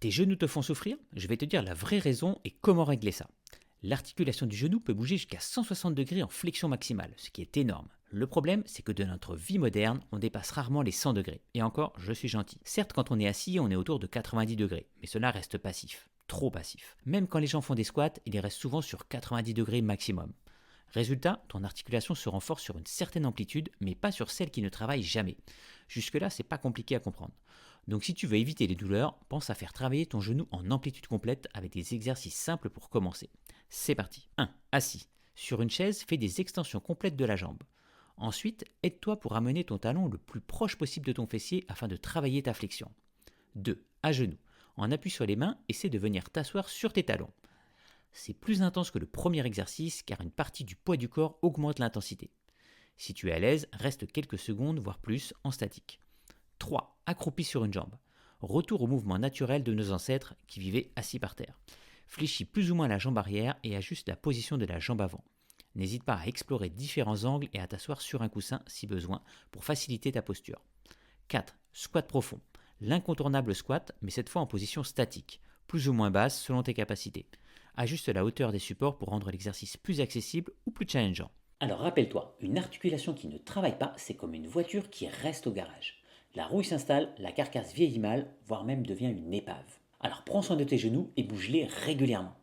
Tes genoux te font souffrir? Je vais te dire la vraie raison et comment régler ça. L'articulation du genou peut bouger jusqu'à 160 degrés en flexion maximale, ce qui est énorme. Le problème, c'est que de notre vie moderne, on dépasse rarement les 100 degrés. Et encore, je suis gentil. Certes, quand on est assis, on est autour de 90 degrés, mais cela reste passif. Trop passif. Même quand les gens font des squats, ils restent souvent sur 90 degrés maximum. Résultat, ton articulation se renforce sur une certaine amplitude, mais pas sur celle qui ne travaille jamais. Jusque-là, c'est pas compliqué à comprendre. Donc si tu veux éviter les douleurs, pense à faire travailler ton genou en amplitude complète avec des exercices simples pour commencer. C'est parti. 1. Assis. Sur une chaise, fais des extensions complètes de la jambe. Ensuite, aide-toi pour amener ton talon le plus proche possible de ton fessier afin de travailler ta flexion. 2. À genoux. En appui sur les mains, essaie de venir t'asseoir sur tes talons. C'est plus intense que le premier exercice car une partie du poids du corps augmente l'intensité. Si tu es à l'aise, reste quelques secondes, voire plus, en statique. 3. Accroupi sur une jambe. Retour au mouvement naturel de nos ancêtres qui vivaient assis par terre. Fléchis plus ou moins la jambe arrière et ajuste la position de la jambe avant. N'hésite pas à explorer différents angles et à t'asseoir sur un coussin si besoin pour faciliter ta posture. 4. Squat profond. L'incontournable squat, mais cette fois en position statique, plus ou moins basse selon tes capacités. Ajuste la hauteur des supports pour rendre l'exercice plus accessible ou plus challengeant. Alors rappelle-toi, une articulation qui ne travaille pas, c'est comme une voiture qui reste au garage. La rouille s'installe, la carcasse vieillit mal, voire même devient une épave. Alors prends soin de tes genoux et bouge-les régulièrement.